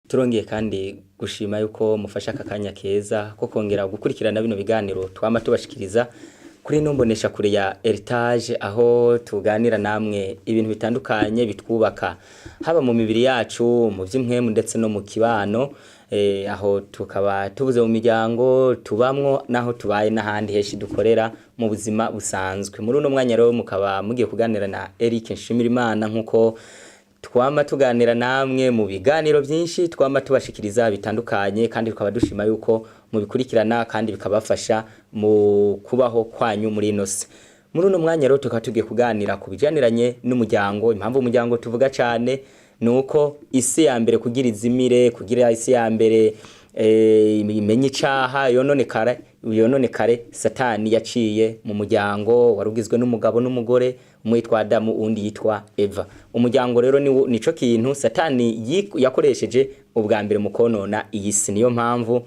Turongeye kandi gushima yuko mufasha akakanya keza ko kongera gukurikirana bino biganiro twama tubashikiriza kuri nombonesha kure ya heritage, aho tuganira namwe ibintu bitandukanye bitwubaka haba mu mibiri yacu, mu vy'impwemu ndetse no mu kibano, aho tukaba tubuze mu miryango tubamwo naho tubaye n'ahandi heshi dukorera mu buzima busanzwe. Muri uno mwanya rero mukaba mugiye kuganira na Eric Nshimirimana, nkuko twama tuganira namwe mu biganiro byinshi twama tubashikiriza bitandukanye, kandi tukaba dushima yuko mubikurikirana kandi bikabafasha mu kubaho kwanyu muri inose. Muri uno mwanya rero tukaba tugiye kuganira ku bijaniranye n'umuryango. Impamvu umuryango tuvuga cyane nuko isi ya mbere kugira izimire, kugira isi ya mbere imenye icaha yononekare Satani yaciye mu muryango warugizwe n'umugabo n'umugore, umwe yitwa Adamu undi yitwa Eva. Umuryango rero nico kintu Satani yakoresheje ubwa mbere mu konona iyi si. Niyo mpamvu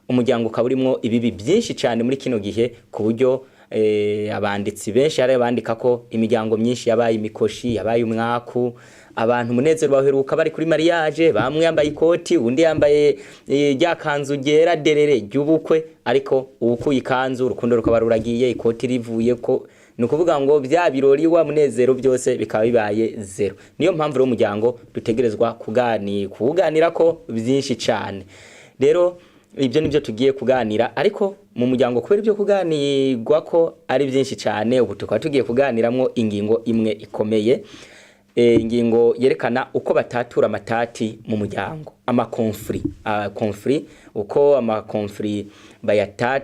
umuryango kaburimo ibibi byinshi cyane muri kino gihe, ku buryo abanditsi benshi ari bandika ko imiryango myinshi yabaye imikoshi, yabaye umwaku, abantu munezero baheruka bari kuri mariage, bamwe yambaye ikoti undi yambaye rya kanzu gera derere ry'ubukwe, ariko ubukuye ikanzu urukundo rukaba ruragiye, ikoti rivuye ko nukuvuga ngo bya birori wa munezero byose bikaba bibaye zero. Niyo mpamvu rero umuryango dutegerezwa kuganira ko byinshi cyane. Rero ibyo nibyo tugiye kuganira, ariko mu muryango kubera ibyo kuganirwa ko ari byinshi cyane, ubu tukaba tugiye kuganiramwo ingingo imwe ikomeye, ingingo yerekana uko batatura amatati mu muryango, conflit uko conflit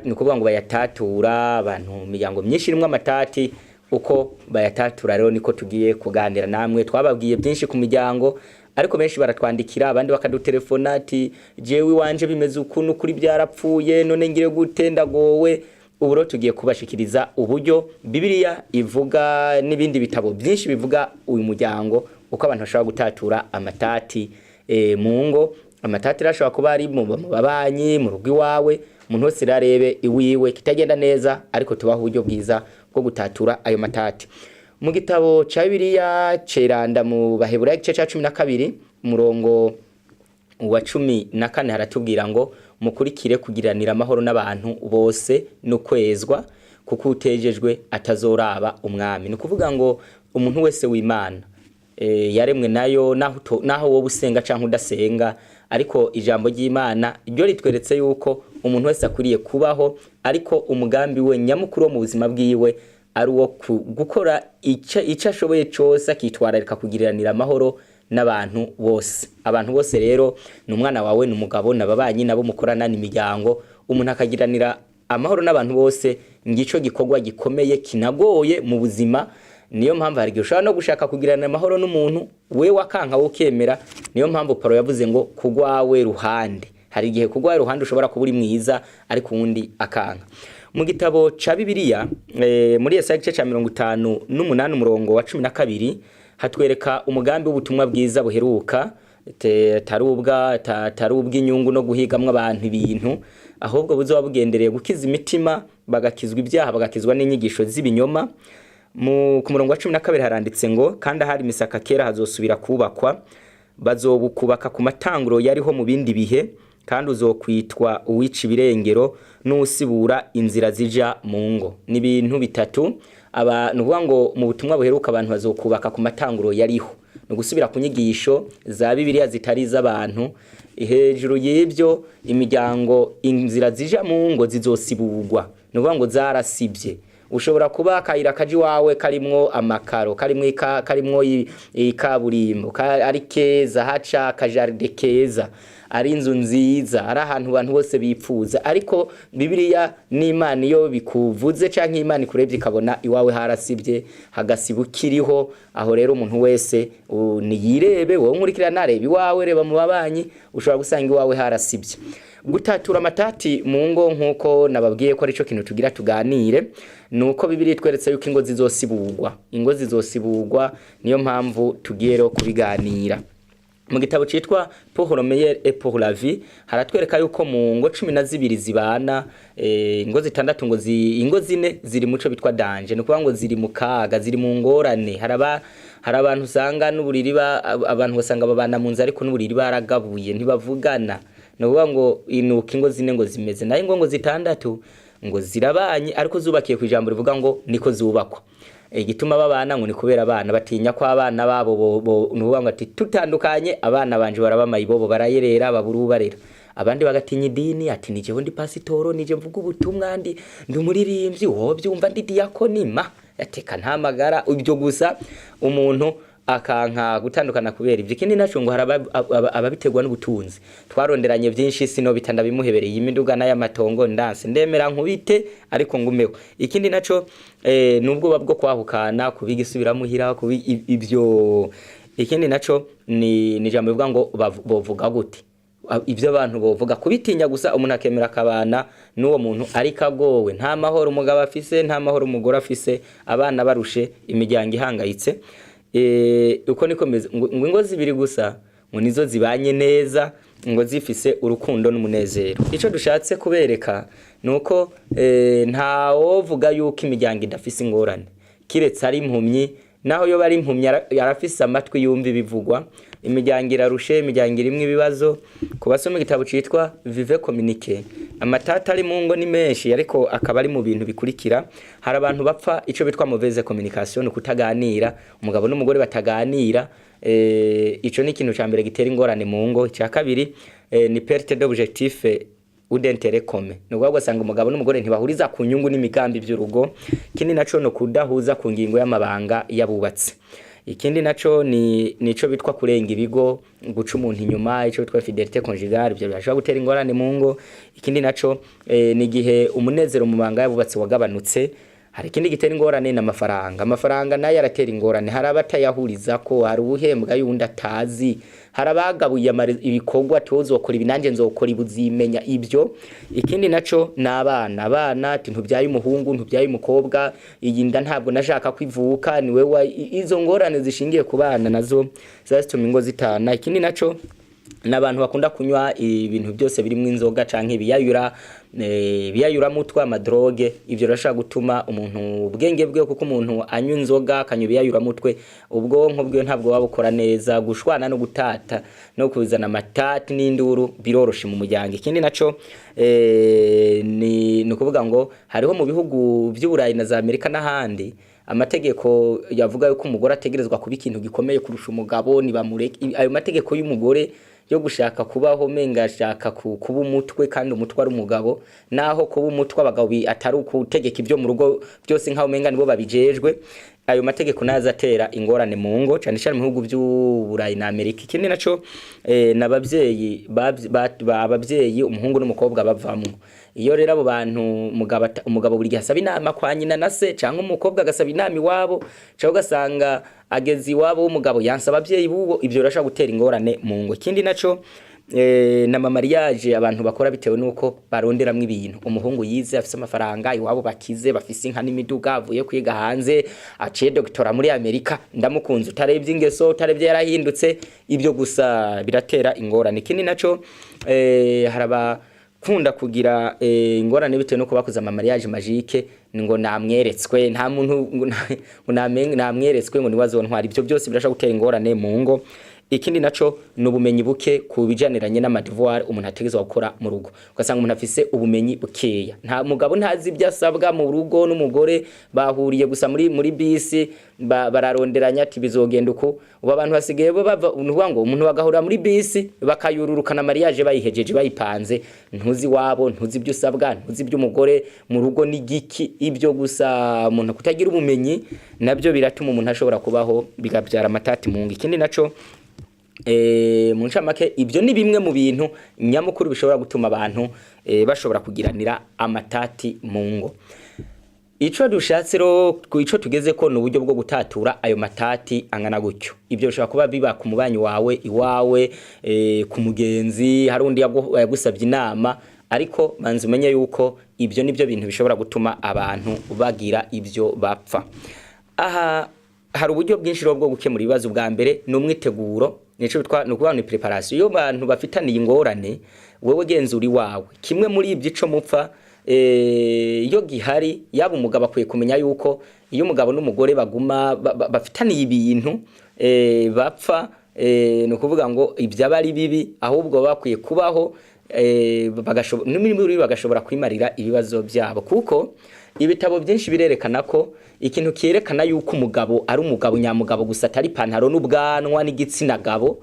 nukuvuga ngo bayatatura abantu mu miryango myinshi irimo amatati, uko bayatatura rero niko tugiye kuganira namwe. Twababwiye byinshi ku miryango, ariko benshi baratwandikira, abandi bakadutelefona ati jewe wanje bimeze ukuntu kuri byarapfuye none ngire gute ndagowe. Ubu rero tugiye kubashikiriza uburyo Bibiliya ivuga n'ibindi bitabo byinshi bivuga uyu muryango, uko abantu bashobora gutatura amatati mu ngo. Amatati rashobora kuba ari mu babanyi, mu rugo iwawe, umuntu wese rarebe iwiwe kitagenda neza, ariko tubaho uburyo bwiza bwo gutatura ayo matati. Mu gitabo ca Bibiliya ceranda mu Baheburayo igice ca 12 umurongo wa 14 haratubwira ngo mukurikire kugiranira amahoro n'abantu bose no kwezwa, kuko utejejwe atazoraba umwami. Nukuvuga ngo umuntu wese w'Imana yaremwe nayo, naho wowe usenga canke udasenga, ariko ijambo ry'Imana ryo ritweretse yuko umuntu wese akuriye kubaho, ariko umugambi we nyamukuru wo mu buzima bwiwe ari uwo gukora ico ashoboye cyose, akitwararika kugiranira amahoro n'abantu bose. Abantu bose rero n'umwana wawe, n'umugabo, n'ababanyi nabo mukorana n'imiryango, umuntu akagiranira amahoro n'abantu bose, ngico gikorwa gikomeye kinagoye mu buzima. Niyo mpamvu hari ushobora no gushaka kugirana amahoro n'umuntu we wakanka wo kemera. Niyo mpamvu Paulo yavuze ngo kugwawe ruhande. Hari igihe kugwawe ruhande ushobora kuba uri mwiza, ariko undi akanka. Mu gitabo ca Bibiliya muri Yesaya igice ca 58 umurongo wa 12 hatwereka umugambi w'ubutumwa bwiza buheruka, tarubwa inyungu no guhigamwa abantu ibintu, ahubwo buzoba bugendereye gukiza imitima, bagakizwa ibyaha, bagakizwa n'inyigisho z'ibinyoma. Ku murongo wa 12 haranditse ngo kandi ahari misaka kera hazosubira kubakwa, bazobukubaka ku matanguro yariho mu bindi bihe, kandi uzokwitwa uwica ibirengero n'usibura inzira zija mu ngo. Ni ibintu bitatu nuvuga ngo mu butumwa buheruka abantu bazokubaka ku matanguro yariho, no gusubira ku nyigisho za Bibiliya zitari z'abantu. Hejuru y'ibyo imiryango, inzira zija mu ngo zizosibugwa, nuvuga ngo zarasibye. Ushobora kuba akayira kaji wawe karimwo amakaro, karimwo ikaburimbo, ari keza, haca akajaride keza, ari inzu nziza, ari ahantu abantu bose bipfuza, ariko Bibiliya n'Imana iyo bikuvuze canke Imana ikurebye ikabona iwawe harasibye, hagasibukiriho, aho rero umuntu wese niyirebe, wowe nkurikira narebe iwawe, reba mu babanyi, ushobora gusanga iwawe harasibye. Gutatura amatati mu ngo, nkuko nababwiye ko ari cyo kintu tugira tuganire, nuko Bibiliya itweretse yuko ingo zizosibugwa. Niyo mpamvu tugiye rero kubiganira. mu gitabo citwa pour le meilleur et pour la vie haratwereka yuko mu ngo 12 zibana ingo zitandatu ngo ingo zine ziri muco bitwa danger no kuvuga ngo ziri mu kaga ziri mu ngorane hari abantu usanga n'uburiri abantu basanga babana mu nzu ariko n'uburiri baragabuye ntibavugana no kuvuga ngo inuka ingo zine ngo zimeze nayo ngo zitandatu ngo zirabanye ariko zubakiye ku ijambo rivuga ngo niko zubakwa igituma babana ngo ni kubera abana batinya ko abana babo nuvuga ngo ati tutandukanye abana banje barabamaye bobo barayerera baburubarera abandi bagatinya idini ati nije ndi pasitoro nije mvuga ubutumwa ndi umuririmbyi wo byumva ndi diakonima yateka ntamagara ibyo gusa umuntu akanka gutandukana kubera ibyo kindi naco ngo ababitegwa n'ubutunzi twaronderanye byinshi sino bitanda bimuhebereye imiduga n'ayamatongo ndanse ndemera nkubite ariko ngumeho ikindi naco nubwo bwo kwahukana kubigisubira muhira ibyo ikindi naco ni jambo bivuga ngo bovuga gute ibyo abantu bovuga kubitinya gusa umuntu akemera akabana n'uwo muntu ari kagowe nta mahoro umugabo afise nta mahoro umugore afise abana barushe imiryango ihangayitse uko niko meze ngo ingo zibiri gusa ngo nizo zibanye neza ngo zifise urukundo n'umunezero ico dushatse kubereka nuko ntawo vuga yuko imiryango idafise ingorane kiretse ari impumyi naho yo bari impumyi yarafise amatwi yumva ibivugwa imiryango irarushe imiryango irimwe ibibazo kubasoma igitabo citwa Vive Communique amatata ari mu ngo ni menshi ariko akaba ari mu bintu bikurikira hari abantu bapfa ico bitwa mauvaise communication kutaganira umugabo n'umugore bataganira ico ni ikintu ca mbere gitera ingorane mu ngo cya kabiri ni perte d'objectif ou d'intérêt commun no gwa sanga umugabo n'umugore ntibahuriza ku nyungu n'imigambi by'urugo kindi naco no kudahuza ku ngingo y'amabanga yabubatse ikindi naco nico bitwa kurenga ibigo guca umuntu inyuma ico bitwa fidelité conjugale byo bashobora gutera ingorane mu ngo ikindi naco ni gihe umunezero mu mabanga yabubatse wagabanutse hari ikindi gitera ingorane amafaranga nayo aratera ingorane hari abatayahuriza ko hari ubuhembwa yundi atazi hari abagabuye ibikorwa tuzokora ibinanje nzokora ibuzimenya ibyo ikindi naco n'abana ati ntubyaye umuhungu ntubyaye umukobwa iyi nda ntabwo nashaka kwivuka ni wewe izo ngorane zishingiye ku bana nazo zazituma ingo zitana ikindi naco n'abantu bakunda kunywa ibintu byose birimo inzoga canke biyayura mutwa amadroge ivyo rashaka gutuma umuntu ubwenge bwe kuko umuntu anywa inzoga akanywa biyayura mutwe ubwonko bwe ntabwo wabukora neza gushwana no gutata no kuzana amatati n'induru biroroshe mu muryango ikindi naco ni kuvuga ngo hariho mu bihugu by'Uburayi na za Amerika n'ahandi amategeko yavuga yuko umugore ategerezwa kuba ikintu gikomeye kurusha umugabo ni bamureke ayo mategeko y'umugore yo gushaka kubaho menga ashaka kuba umutwe kandi umutwe ari umugabo naho kuba umutwe abagabo atari ukutegeka ibyo mu rugo byose nkaho menga nibo babijejwe ayo mategeko naza atera ingorane mu ngo cyane cyane mu bihugu by'Uburayi na Amerika ikindi naco n'abavyeyi abavyeyi umuhungu n'umukobwa bavamwe iyo rero abo bantu umugabo buri gihe asaba inama kwa nyina na se cyangwa umukobwa agasaba inama iwabo cyangwa ugasanga agezi iwabo w'umugabo yansaba abavyeyi bubo ibyo birashaka gutera ingorane mu ngo ikindi naco na mariage abantu bakora bitewe nuko baronderamwe ibintu umuhungu yize afise amafaranga iwabo bakize bafise inka n'imiduga avuye kwiga hanze aciye doctora muri Amerika ndamukunze utarebye ingeso utarebye yarahindutse ibyo gusa biratera ingorane ikindi naco haraba kunda kugira ingorane bitewe nuko bakoze mariage magique ngo namweretswe nta muntu ngo namweretswe ngo niwazontwara ibyo byose birashaka gutera ingorane mu ngo ikindi naco nubumenyi buke kubijaniranye n'amadivoir umuntu ategezwa gukora mu rugo ugasanga umuntu afise ubumenyi bukeya nta mugabo ntazi ibyasabwa mu rugo n'umugore bahuriye gusa muri bisi bararonderanya ati bizogenda uko ubu abantu basigaye bava ngo umuntu bagahura muri bisi bakayururukana mariage bayihejeje bayipanze ntuzi wabo ntuzi ibyo usabwa ntuzi ibyo umugore mu rugo n'igiki ibyo gusa umuntu kutagira ubumenyi nabyo biratuma umuntu ashobora kubaho bigabyara amatati mu ngo ikindi naco mu ncamake ibyo ni bimwe mu bintu nyamukuru bishobora gutuma abantu bashobora kugiranira amatati mu ngo ico dushatse ro ico tugeze ko n'uburyo bwo gutatura ayo matati angana gutyo ibyo bishobora kuba biba ku mubanyi wawe iwawe ku mugenzi hari undi yagusabye inama ariko manzi umenye yuko ibyo nibyo bintu bishobora gutuma abantu bagira ibyo bapfa aha hari uburyo bwinshi bwo gukemura ibibazo. Bwa mbere ni umwiteguro, nico nukuvuga ni preparation. Iyo abantu bafitaniye ingorane, wewe genzura iwawe, kimwe muri ibyo ico mupfa iyo gihari, yaba umugabo akwiye kumenya yuko iyo umugabo n'umugore baguma bafitaniye ibintu bapfa, nukuvuga ngo ibyo abari bibi, ahubwo bakwiye kubaho bagashobora kwimarira ibibazo byabo. Kuko ibitabo byinshi birerekana ko ikintu kiyerekana yuko umugabo ari umugabo nyamugabo gusa, atari pantaro n'ubwanwa n'igitsina gabo,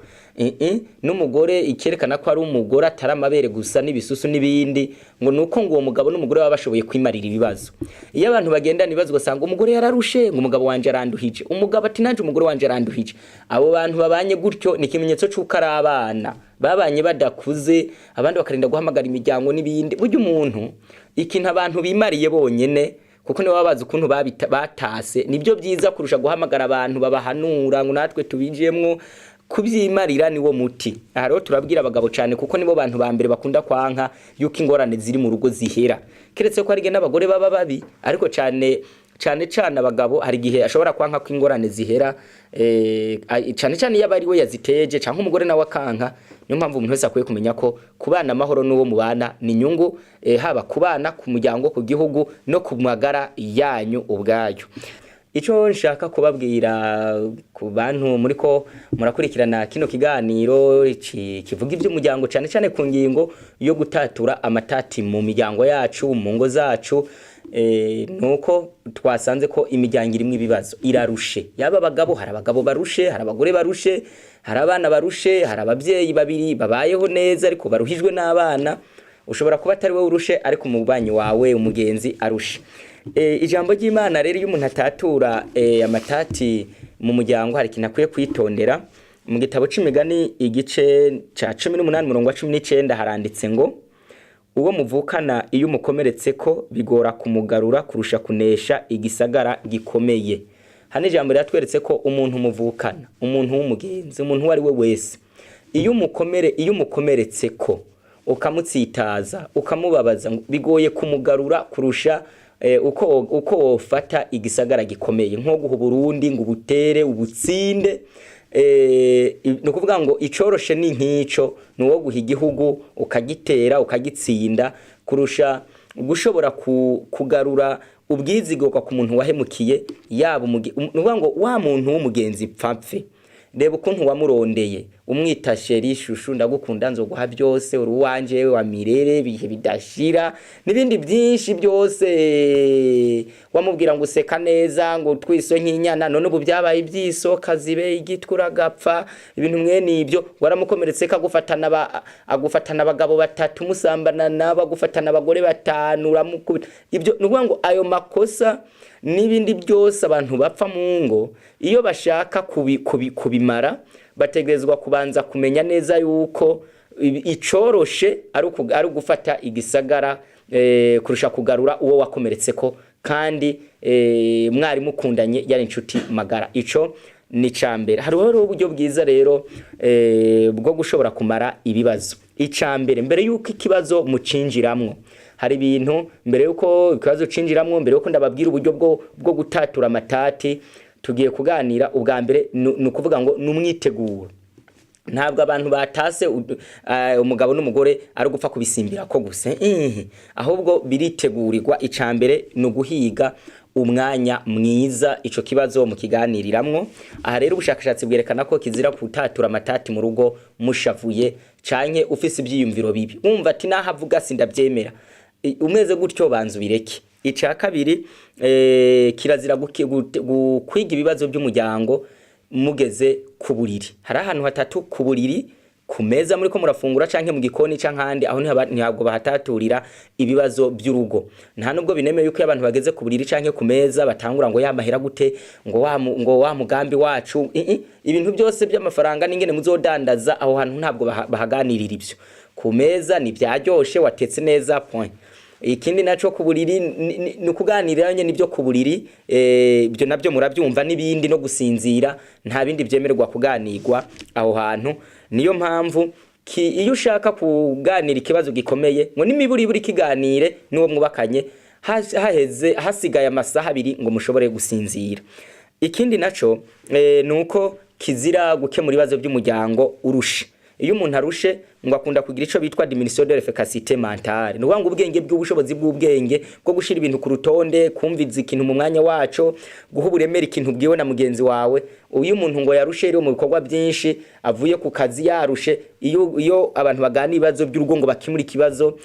n'umugore ikerekana ko ari umugore atari amabere gusa n'ibisusu n'ibindi, ngo nuko ngo uwo mugabo n'umugore baba bashoboye kwimarira ibibazo. Iyo abantu bagendana ibibazo ugasanga umugore yararushe, ngo umugabo wanje aranduhije, umugabo ati nanje umugore wanje aranduhije, abo bantu babanye gutyo ni ikimenyetso c'uko ari abana babanye badakuze, abandi bakarinda guhamagara imiryango n'ibindi. Burya umuntu ikintu abantu bimariye bonyene, kuko nibo babazi ukuntu batase, nibyo byiza kurusha guhamagara abantu babahanura ngo natwe tubijemwo. Kubyimarira niwo muti. Aha rero turabwira abagabo cyane, kuko nibo bantu ba mbere bakunda kwanka yuko ingorane ziri mu rugo zihera, keretse ko ari n'abagore baba babi, ariko cyane abagabo hari gihe ashobora kwanka ko ingorane zihera, cyane iyo abari we yaziteje cyangwa umugore nawe akanka. Niyo mpamvu umuntu wese akwiye kumenya ko kubana amahoro n'uwo mubana ni inyungu, haba kubana, ku muryango, ku gihugu no ku magara yanyu ubwayo. Ico nshaka kubabwira ku bantu muri ko murakurikirana kino kiganiro kivuga iby'umuryango, cyane ku ngingo yo gutatura amatati mu miryango yacu, mu ngo zacu, nuko twasanze ko imiryango irimwe ibibazo, irarushe. Yaba abagabo, hari abagabo barushe, hari abagore barushe, hari abana barushe, hari ababyeyi babiri babayeho neza ariko baruhijwe n'abana. Ushobora kuba atari wowe urushe, ariko umubanyi wawe, umugenzi arushe. Ijambo ry'Imana rero iyo umuntu atatura amatati mu muryango, hari ikintu akwiye kwitondera. Mu gitabo c'imigani igice ca 18:19 haranditse ngo uwo muvukana iyo umukomeretse ko bigora kumugarura kurusha kunesha igisagara gikomeye. Hano ijambo riratweretse ko umuntu muvukana, umuntu w'umugenzi, umuntu wari we wese, iyo umukomeretse ko ukamutsitaza ukamubabaza, bigoye kumugarura kurusha uko wofata igisagara gikomeye nko guha Burundi ngo ubutere ubutsinde. No kuvuga ngo icoroshe ni nkico, nuwo guha igihugu ukagitera ukagitsinda kurusha gushobora kugarura ubwizigirwa ku muntu wahemukiye, yaba nuvuga ngo wa muntu w'umugenzi pfapfe. Reba ukuntu wamurondeye, umwita sheri, shushu, ndagukunda, nzoguha byose, uri wanje wa mirere, bihe bidashira n'ibindi byinshi byose. Wamubwira ngo useka neza, ngo twiso nk'inyana, none ubu byabaye ibyisoka zibe igitwura gapfa, ibintu mwene ibyo. Waramukomeretse agufatana abagabo batatu, musambana nabo, agufatana abagore batanu, uramukubita. Ibyo nuvuga ngo ayo makosa n'ibindi byose abantu bapfa mu ngo, iyo bashaka kubimara bategerezwa kubanza kumenya neza yuko icoroshe ari gufata igisagara kurusha kugarura uwo wakomeretse ko, kandi mwari mukundanye yari inshuti magara. Ico ni cambere. Hari uburyo bwiza rero bwo gushobora kumara ibibazo. Icambere, mbere yuko ikibazo mucinjiramwo, hari ibintu mbere yuko ikibazo cinjiramwo, mbere yuko ndababwira uburyo bwo gutatura amatati, tugiye kuganira. Ubwa mbere nukuvuga ngo numwiteguro. Ntabwo abantu batase umugabo n'umugore ari gupfa kubisimbira ko gusa, ahubwo biritegurirwa. Icambere nuguhiga umwanya mwiza ico kibazo mu kiganiriramwo. Aha rero ubushakashatsi bwerekana ko kizira gutatura amatati mu rugo mushavuye canke ufise ibyiyumviro bibi, umva ati nahavuga sindabyemera, umeze gutyo banzu bireke. Ica kabiri, kirazira kwiga ibibazo by'umuryango mugeze ku buriri. Hari ahantu hatatu ku buriri, ku meza muri ko murafungura canke mu gikoni cankandi, aho ntabwo bahataturira ibibazo by'urugo. Nta nubwo binemeye yuko abantu bageze ku buriri canke ku meza batangura ngo yamahera gute, ngo wa mugambi wacu, ibintu byose by'amafaranga n'ingene muzodandaza, aho hantu ntabwo bahaganirira ibyo. Ku meza ni byaryoshe, watetse neza, point. Ikindi naco ku buriri ni kuganira nyene nibyo ku buriri, byo nabyo murabyumva, n'ibindi no gusinzira nta bindi byemererwa kuganirwa aho hantu. Niyo mpamvu iyo ushaka kuganira ikibazo gikomeye, ngo nimiburi kiganire n'uwo mwubakanye hasigaye amasaha 2 ngo mushobore gusinzira. ikindi naco nuko kizira gukemura ibibazo by'umuryango urushe. Iyo umuntu arushe ngo akunda kugira ico bitwa diminution de l'efficacité mentale, no ngo ubwenge bw'ubushobozi bw'ubwenge bwo gushira ibintu ku rutonde, kumviza ikintu mu mwanya waco, guha uburemere ikintu bwiwe na mugenzi wawe. Uyu umuntu ngo yarushe rero mu bikorwa byinshi, avuye ku kazi yarushe, iyo abantu bagana ibibazo by'urugo ngo bakimura ikibazo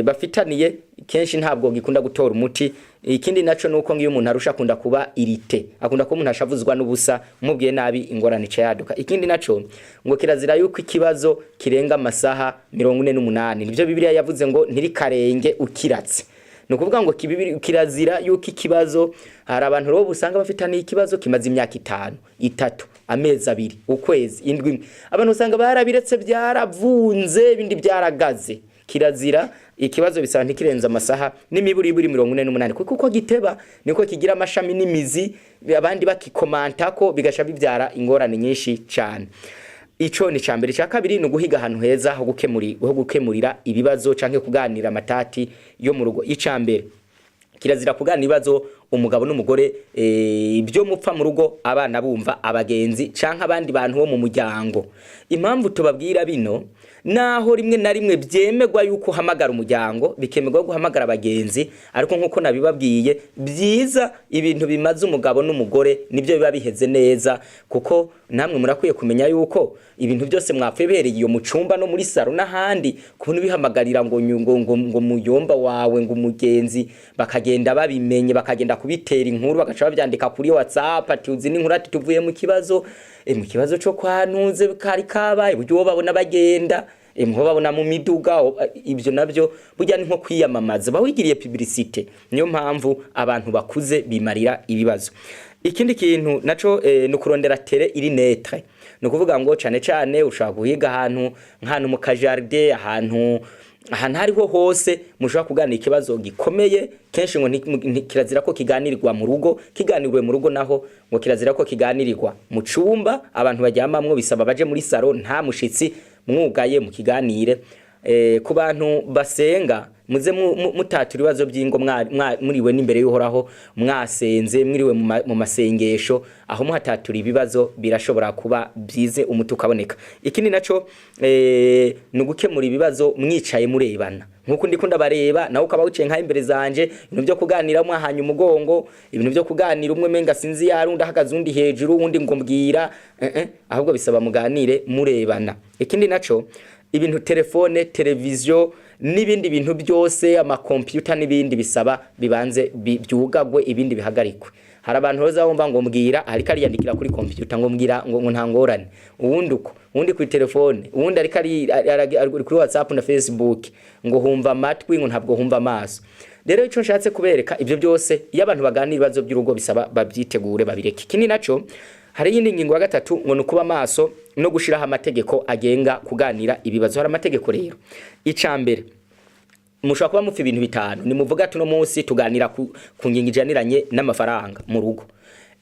bafitaniye, kenshi ntabwo gikunda gutora umuti. Ikindi naco nuko ngiyo umuntu arusha akunda kuba irite, akunda ko umuntu ashavuzwa n'ubusa, umubwiye nabi ingorane yaduka. Ikindi naco ngo kirazira yuko ikibazo kirenga amasaha 48, nivyo Bibiliya yavuze ngo ntirikarenge ukiratse. No kuvuga ngo kirazira yuko ikibazo, hari abantu rero busanga bafitaniye ikibazo kimaze imyaka 5, 3, amezi 2, ukwezi, indwi, abantu usanga barabiretse byaravunze, ibindi byaragaze. Kirazira ikibazo bisaba ntikirenza amasaha n'imiburi 48, kuko giteba niko kigira amashami n'imizi, abandi bakikomanta ko bigasha bibyara ingorane nyinshi cyane. Ico ni cambere. Cya kabiri no guhiga ahantu heza ho gukemurira ibibazo canke kuganira amatati yo mu rugo. Icambere kirazira kuganira ibibazo umugabo n'umugore ibyo mupfa mu rugo, abana bumva, abagenzi canke abandi bantu bo mu muryango. Impamvu tubabwira bino, naho rimwe na rimwe byemegwa yuko hamagara umuryango, bikemegwa guhamagara abagenzi, ariko nkuko nabibabwiye, byiza ibintu bimaze umugabo n'umugore nibyo biba biheze neza, kuko namwe murakwiye kumenya yuko ibintu byose mwapfebereye iyo mucumba no muri saro n'ahandi, kubona bihamagarira ngo muyomba wawe ngo umugenzi, bakagenda babimenye, bakagenda kubitera inkuru, bagaca babyandika kuri WhatsApp ati uzi n'inkuru ati tuvuye mu kibazo, mu kibazo cyo kwantuze kari kabaye, buryo babona bagenda, mho babona mu miduga. Ibyo nabyo burya ni nko kwiyamamaza, bawigiriye publicité. Niyo mpamvu abantu bakuze bimarira ibibazo. Ikindi kintu naco no kurondera tere iri netre, no kuvuga ngo cane ushaka guhiga ahantu mu kajardin, ahantu hariho hose mushaka kuganira ikibazo gikomeye. Kenshi ngo kirazira ko kiganirirwa mu rugo, kiganirwe mu rugo naho ngo kirazira ko kiganirirwa mu cumba, abantu bajyamamwe bisaba baje muri saro, nta mushitsi, mwugaye mu kiganire. Ku bantu basenga, muze mutatura ibibazo by'ingo muriwe n'imbere y'uhoraho, mwasenze mwiriwe mu masengesho, aho muhatatura ibibazo birashobora kuba byize umuti ukaboneka. Ikindi naco no gukemura ibibazo mwicaye murebana, nkuko ndikunda bareba nawe ukaba wicaye nka imbere zanje, ibintu byo kuganira mwahanye umugongo, ibintu byo kuganira umwe menga sinzi yarunda hagaze undi hejuru, undi ngo mbwira, ahubwo bisaba muganire murebana. Ikindi naco ibintu telefone, televiziyo n'ibindi bintu byose, ama computer n'ibindi bisaba bibanze byugagwe, ibindi bihagarikwe. Hari abantu roza bumva ngo mbwira, ariko ariyandikira kuri computer ngo mbwira ngo ntangorane, uwundi kuri telefone, uwundi ari kuri WhatsApp na Facebook, ngo humva amatwi ngo ntabwo humva amaso. Rero ico nshatse kubereka, ibyo byose iyo abantu baganira ibibazo by'urugo bisaba babyitegure babireke. Kini naco hari yindi ngingo ya 3 ngo nukuba maso no gushiraho amategeko agenga kuganira ibibazo. Hari amategeko rero. Icambere mushaka kuba mufite ibintu 5, ni muvuga tuno munsi tuganira ku ngingo ijaniranye n'amafaranga mu rugo,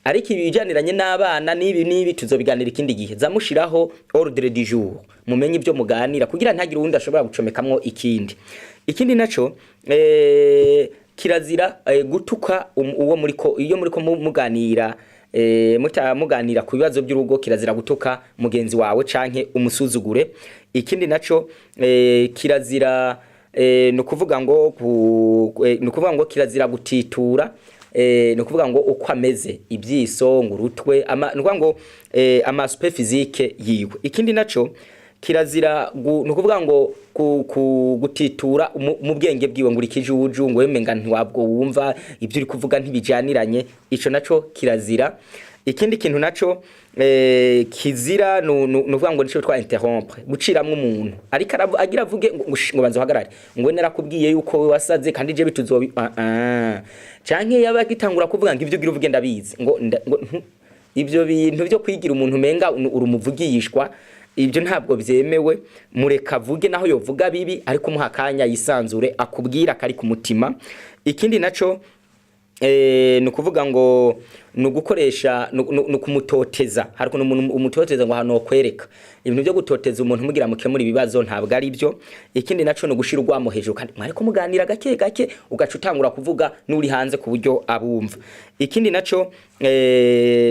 ariko ibijaniranye n'abana nibi tuzobiganira ikindi gihe. Zamushiraho ordre du jour, mumenye ibyo muganira kugira ntagire uwundi ashobora gucomekamwo ikindi. Ikindi naco kirazira gutuka uwo iyo muriko muganira muganira ku bibazo by'urugo, kirazira gutuka mugenzi wawe canke umusuzugure. Ikindi naco kirazira no kuvuga ngo kirazira gutitura, no kuvuga ngo uko ameze, ibyiso ngo urutwe, no kuvuga ngo amaspect physique yiwe. Ikindi naco kirazira no kuvuga ngo gutitura mu bwenge bwiwe, ngo urikijuju, ngo wemenga ntiwabwo wumva ibyo uri kuvuga ntibijaniranye, ico naco kirazira. Ikindi kintu naco kizira no kuvuga ngo nico twa interrompre, guciramwe umuntu ariko agira avuge ngo banzo hagarare, ngo narakubwiye yuko we wasaze kandi je bituzobi canke yaba gitangura kuvuga ngo ivyo ugira uvuge ndabizi, ngo ibyo bintu byo kwigira umuntu menga urumuvugishwa, ibyo ntabwo byemewe. Mureka avuge naho yovuga bibi, ariko muhakanya yisanzure akubwira kari ku mutima. Ikindi naco nukuvuga ngo nugukoresha nukumutoteza hari kuno umuntu umutoteza ngo hano kwereka ibintu byo gutoteza umuntu mugira mukemura ibibazo ntabwo ari byo. Ikindi naco no gushira urwamo hejuru kandi mwari ko muganira gake gake ugaca utangura kuvuga nuri hanze ku buryo abumva. Ikindi naco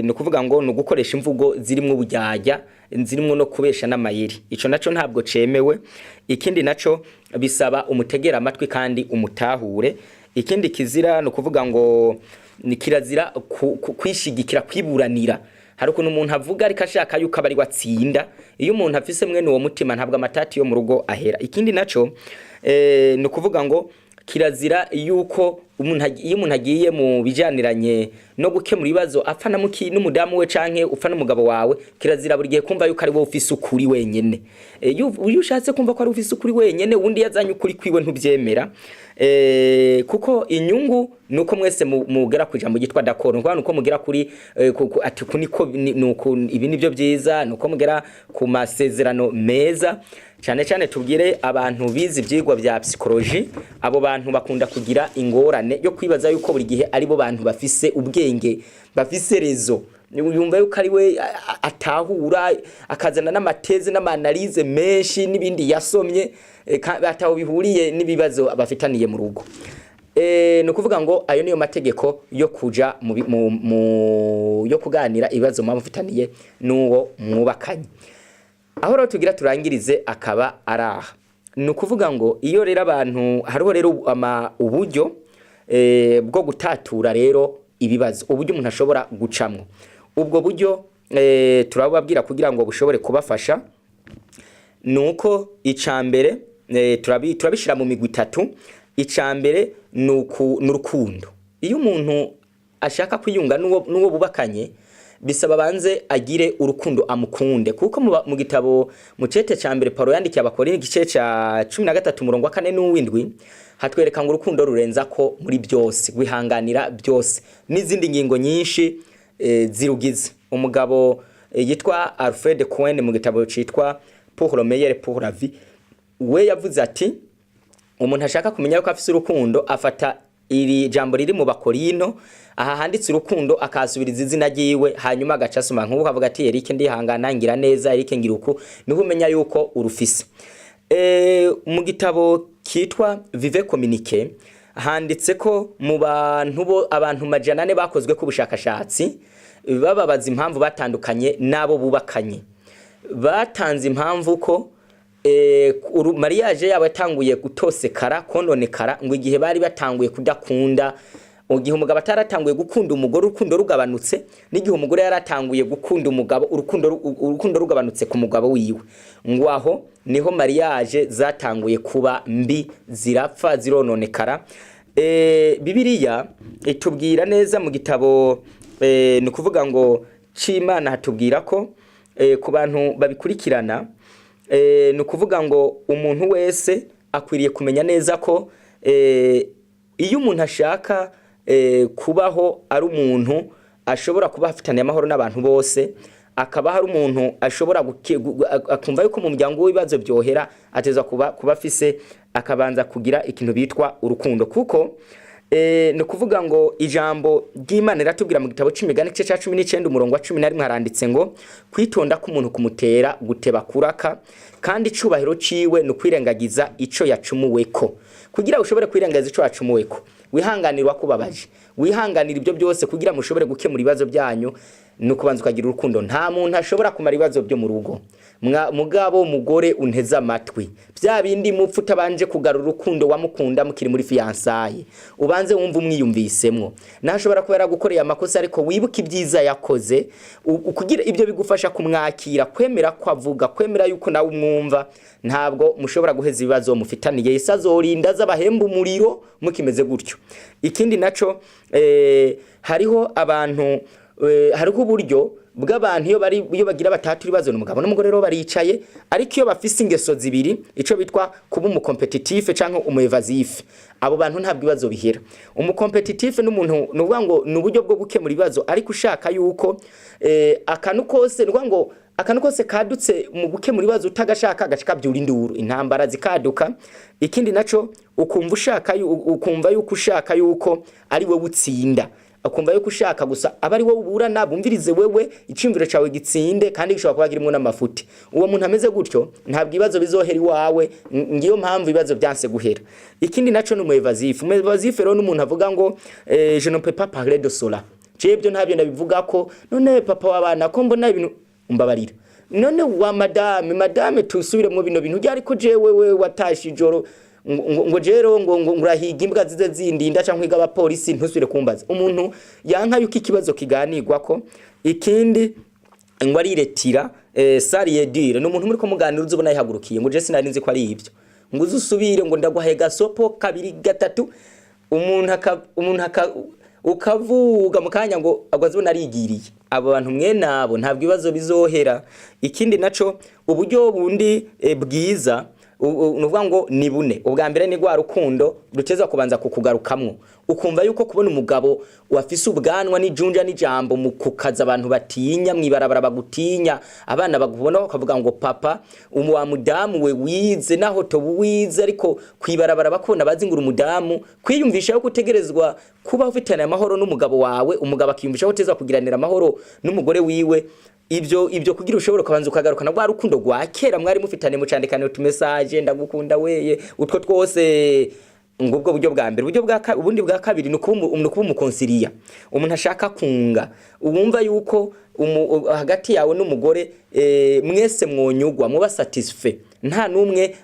nukuvuga ngo nugukoresha imvugo zirimo ubujyajya zirimo no kubesha n'amayeri, ico naco ntabwo cemewe. Ikindi naco bisaba umutegera amatwi kandi umutahure. Ikindi kizira no kuvuga ngo ni kirazira kwishigikira kwiburanira. Hari ukuntu umuntu avuga ariko ashaka yuko abari watsinda, iyo umuntu afise mwene uwo mutima ntabwo amatati yo mu rugo ahera. Ikindi naco no kuvuga ngo kirazira yuko iyo umuntu agiye mu bijaniranye no gukemura ibibazo apfa na muki n'umudamu we canke upfa n'umugabo wawe, kirazira buri gihe kumva yuko ari wowe ufise ukuri wenyene. Iyo ushatse kumva ko ari ufise ukuri wenyene undi yazanye ukuri kwiwe ntubyemera. Kuko inyungu nuko mwese mugera kuja mu gitwa d'accord, nuko mugera kuri ati kuniko nuko ibi nivyo byiza, nuko mugera ku masezerano meza. Cyane cyane tubwire abantu bizi ivyigwa vya psychology, abo bantu bakunda kugira ingorane yo kwibaza yuko buri gihe ari bo bantu bafise ubwenge, bafise rezo, yumva yuko ari we atahura akazana n'amateze n'amanalize menshi n'ibindi yasomye bataho bihuriye n'ibibazo abafitaniye mu rugo. No kuvuga ngo ayo niyo mategeko yo kuja yo kuganira ibibazo mufitaniye n'uwo mwubakanye. Aho rero tugira turangirize akaba araha. No kuvuga ngo iyo rero abantu hariho rero uburyo bwo gutatura rero ibibazo, uburyo umuntu ashobora gucamwo. Ubwo buryo turababwira kugira ngo bushobore kubafasha nuko icambere turabishira mu migwi 3. Icambere n'urukundo. Iyo umuntu ashaka kwiyunga n'uwo bubakanye bisaba banze agire urukundo amukunde, kuko mu gitabo mu cete cambere Paulo yandikiye abakora igice ca 13 murongo wa 4 n'uwindwi hatwereka ngo urukundo rurenza ko muri byose, gwihanganira byose n'izindi ngingo nyinshi zirugize. Umugabo yitwa Alfred Cohen mu gitabo citwa Pour le meilleur pour la vie, we yavuze ati umuntu ashaka kumenya ko afise urukundo afata iri jambo riri mu Bakorino aha handitse urukundo akasubiriza izina ryiwe hanyuma agaca asoma nk'uko avuga ati Eric ndihangana ngira neza, Eric ngira uko, niho umenya yuko urufise. Mu gitabo kitwa Vive Communique handitse ko mu abantu majana 4 bakozwe ku bushakashatsi bababaza impamvu batandukanye nabo bubakanye. Batanze impamvu ko mariage yabo yatanguye gutosekara kononekara ngo igihe bari batanguye kudakunda, igihe umugabo ataratanguye gukunda umugore urukundo rugabanutse, n'igihe umugore yaratanguye gukunda umugabo urukundo rugabanutse ku mugabo wiwe, ngo aho niho mariage zatanguye kuba mbi, zirapfa zirononekara. Bibiliya itubwira neza mu gitabo no kuvuga ngo c'Imana hatubwira ko ku bantu babikurikirana no kuvuga ngo umuntu wese akwiriye kumenya neza ko iyo umuntu ashaka kubaho ari umuntu ashobora kuba afitanye amahoro n'abantu bose, akaba hari umuntu ashobora akumva yuko mu muryango w'ibibazo byohera ateza kuba afise akabanza kugira ikintu bitwa urukundo. Kuko no kuvuga ngo ijambo ry'Imana ratubwira mu gitabo c'Imigani cya 19 umurongo wa 11 haranditse ngo kwitonda k'umuntu kumutera guteba kuraka kandi icubahiro ciwe no kwirengagiza ico yacumuweko. Kugira ushobore kwirengagiza ico yacumuweko, wihanganirwa kubabaje, wihanganira ibyo byose kugira mushobore gukemura ibibazo byanyu, no kubanza ukagira urukundo. Nta muntu ashobora kumara ibibazo byo mu rugo. Mugabo mugore unteza amatwi, bya bindi mupfu utabanje kugarura urukundo wamukunda mukiri muri fiançailles, ubanze wumva umwiyumvisemwo. Nashobora kubera gukorera amakosa ariko wibuka ibyiza yakoze, kugira ibyo bigufasha kumwakira, kwemera ko avuga, kwemera yuko nawe umwumva. Ntabwo mushobora guheza ibibazo mufitaniye, isazorinda z'abahemba umuriro mukimeze gutyo. Ikindi naco hariho abantu hariho uburyo bw'abantu iyo bagira batatu ibibazo n'umugabo n'umugore rero baricaye, ariko iyo bafise ingeso zibiri ico bitwa kuba umucompetitive canke umuevasif, abo bantu ntabwo ibibazo bihera. Umucompetitive n'umuntu nuvuga ngo n'uburyo bwo gukemura ibibazo ariko ushaka yuko akanu kose nuvuga ngo akantu kose kadutse mu gukemura ibibazo utagashaka agashika byura induru intambara zikaduka. Ikindi naco ukumva yuko ushaka yuko ari wowe utsinda, akumva yuko ushaka gusa abari wowe uburana bumvirize wewe icimviro cawe gitsinde, kandi gishobora kuba kirimo n'amafuti. Uwo muntu ameze gutyo ntabwo ibibazo bizohera iwawe, ngiyo mpamvu ibibazo byanse guhera. Ikindi naco ni umwevazif rero n'umuntu avuga ngo je ne peux pas parler de cela, cebyo ntabyo nabivuga ko none papa w'abana ko mbona ibintu umbabarira, none wa madame tusubire mu bino bintu byari ko jewe we watashi ijoro ngo jero ngo ngurahiga imbwa zize zindi ndaca nkwiga abapolisi ntusubire kumbaza. Umuntu yanka yuko ikibazo kiganirwa ko. Ikindi ngo ariretira sariye dire n'umuntu muri ko muganira uzubona yihagurukiye ngo je sinarinzi ko ari ibyo, ngo uzusubire ngo ndaguhaye gasopo kabiri gatatu, umuntu ukavuga mukanya ngo agwazibona arigiriye. Abo bantu mwe nabo ntabwo ibibazo bizohera. Ikindi naco uburyo bundi bwiza nuvuga ngo ni bune. Ubwa mbere ni gwa rukundo ruteza kubanza kukugarukamwo, ukumva yuko kubona umugabo wafise ubwanwa n'ijunja n'ijambo mu kukaza abantu batinya mwibarabara bagutinya, abana bagubona bakavuga ngo papa wa mudamu we wize naho to wize, ariko kwibarabara bakona bazingura umudamu, kwiyumvisha yo kutegerezwa kuba ufitana amahoro n'umugabo wawe, umugabo akiyumvisha ko teza kugiranira amahoro n'umugore wiwe. Ibyo kugira ushobora kubanza ukagarukana gwa rukundo rwa kera mwari mufitane mu candikane utumesaje ndagukunda weye utwo twose. Ngubwo buryo bwa mbere. Ubundi bwa kabiri nukuba umukonsiliya, umuntu ashaka kunga, ubumva yuko hagati yawe n'umugore mwese mwonyugwa muba satisfait, nta numwe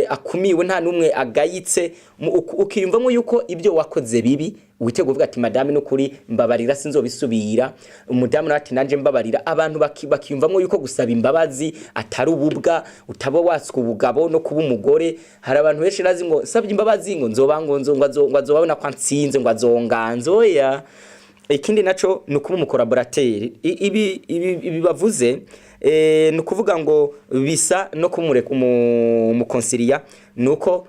akumiwe, nta numwe agayitse, ukiyumvamo yuko ibyo wakoze bibi witego uvuga ati madame n'ukuri mbabarira sinzobisubira, umudamu nati nanje mbabarira. Abantu bakiyumvamo yuko gusaba imbabazi atari ububwa, utabo waswa ubugabo no kuba umugore. Hari abantu benshi nazi ngo sabye imbabazi ngo azobabona kwa nsinze ngo azonganzo ya. Ikindi naco nukuba umukolaborateur. Ibi bavuze nukuvuga ngo bisa no kumureka umukonsiliya, nuko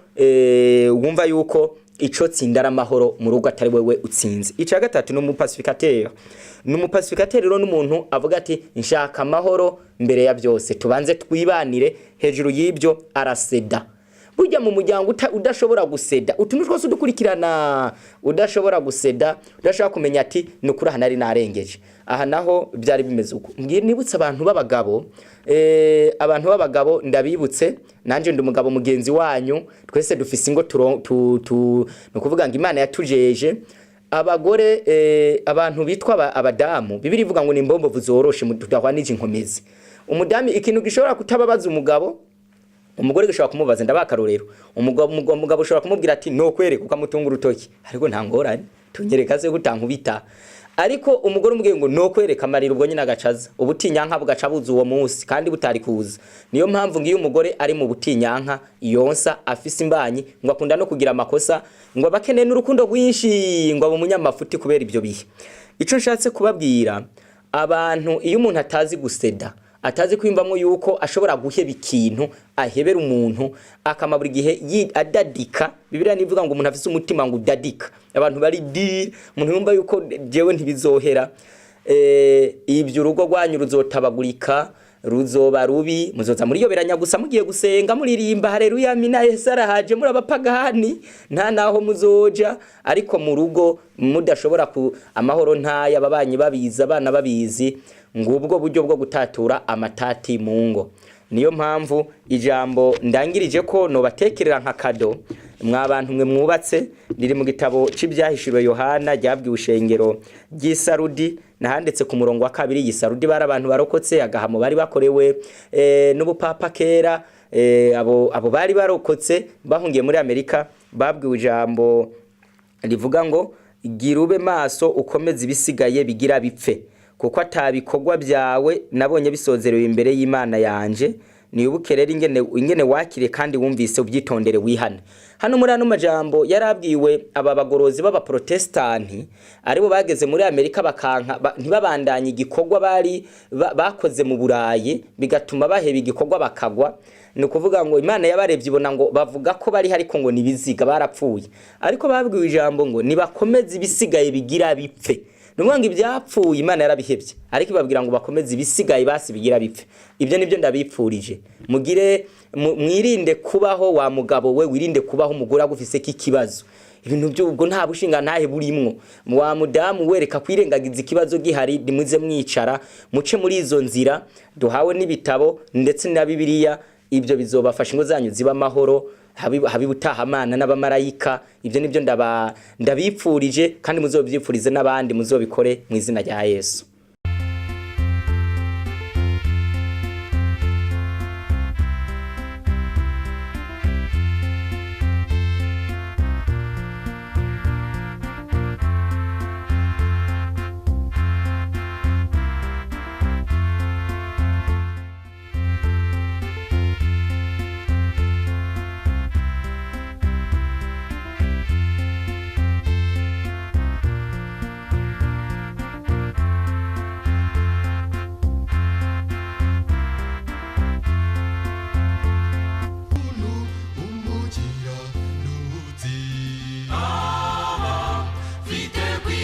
wumva yuko ico tsindara amahoro mu rugo atari wewe utsinze. Ica gatatu no umupacificateur. N'umupacificateur rero n'umuntu avuga ati nshaka amahoro mbere ya byose, tubanze twibanire, hejuru y'ibyo araseda. Burya mu muryango udashobora guseda utuntu twose udukurikirana, udashobora guseda, udashaka kumenya ati nukuri aha nari narengeje, aha naho byari bimeze uko. Nibutse abantu b'abagabo ndabibutse, nanje ndi umugabo mugenzi wanyu, twese dufise ingo no kuvuga ngo Imana yatujeje. Abagore abantu bitwa abadamu, Bibiri ivuga ngo ni imbombo zoroshe mudahwanije inkomezi. Umudamu ikintu gishobora kutababaza umugabo, umugore gishobora kumubaza. Ndabakarorero, umugabo ushobora kumubwira ati no kwereka ukamutunga urutoki, ariko nta ngorane tunyereka se gutankubita. Ariko umugore umubwiye ngo no kwereka amarira, ubwo nyine agacaza ubutinyanka bugacabuza uwo munsi kandi butari kuza. Niyo mpamvu ngiyo umugore ari mu butinyanka yonsa afise imbanyi, ngo akunda no kugira amakosa, ngo abakeneye n'urukundo rwinshi, ngo abo munyamafuti kubera ibyo bihe. Ico nshatse kubabwira abantu, iyo umuntu atazi guseda, atazi kwimvamo yuko ashobora guheba ikintu, ahebera umuntu akamabura igihe adadika. Bibiliya nivuga ngo umuntu afise umutima ngo udadika, abantu bari di umuntu yumva yuko jewe ntibizohera. Ibyo urugo rwanyu ruzotabagurika, ruzoba rubi, muzoza muri yoberanya gusa mugiye gusenga muririmba haleluya amina Yesu arahaje muri abapagani, nta naho muzoja. Ariko mu rugo mudashobora amahoro ntaya, ababanyi babizi, abana babizi, ngubwo buryo bwo gutatura amatati mu ngo. Niyo mpamvu ijambo ndangirije ko no batekerera nka kado mwabantu mwe mwubatse, riri mu gitabo c'ibyahishuriwe Yohana ryabwiwe ushengero ry'Isarudi, nahanditse ku murongo wa 2. Y'Isarudi bari abantu barokotse agahamo bari bakorewe n'ubupapa kera. Abo bari barokotse bahungiye muri Amerika, babwiwe ijambo rivuga ngo girube maso ukomeze ibisigaye bigira bipfe, kuko atabikorwa byawe nabonye bisozerewe imbere y'Imana yanje. Nibuke rero ingene wakire kandi wumvise ubyitondere wihane. Hano muri ano majambo yarabwiwe aba bagorozi b'aba protestanti aribo bageze muri Amerika bakanka ntibabandanye igikorwa bari bakoze mu Burayi, bigatuma baheba igikorwa bakagwa. Ni kuvuga ngo Imana yabarebye ibona ngo bavuga ko bari hariko ngo nibiziga barapfuye, ariko babwiwe ijambo ngo nibakomeze ibisigaye bigira bipfe. numwanga ibyapfuye Imana yarabihebye ariko ibabwira ngo bakomeze ibisigaye basi bigira bipfe. Ibyo nibyo ndabipfurije, mugire mwirinde kubaho wa mugabo we, wirinde kubaho umugore agufise kikibazo. Ibintu by'ubwo nta bushinga ntahe burimwo. Wa mudamu wereka kwirengagiza ikibazo gihari, nimuze mwicara muce muri izo nzira duhawe n'ibitabo ndetse na Bibiliya. Ibyo bizobafasha ingo zanyu ziba amahoro, habibutahamana n'abamarayika. Ibyo nibyo ndabipfurije kandi muzobyipfurize n'abandi, muzobikore mu izina rya Yesu. Bitewe,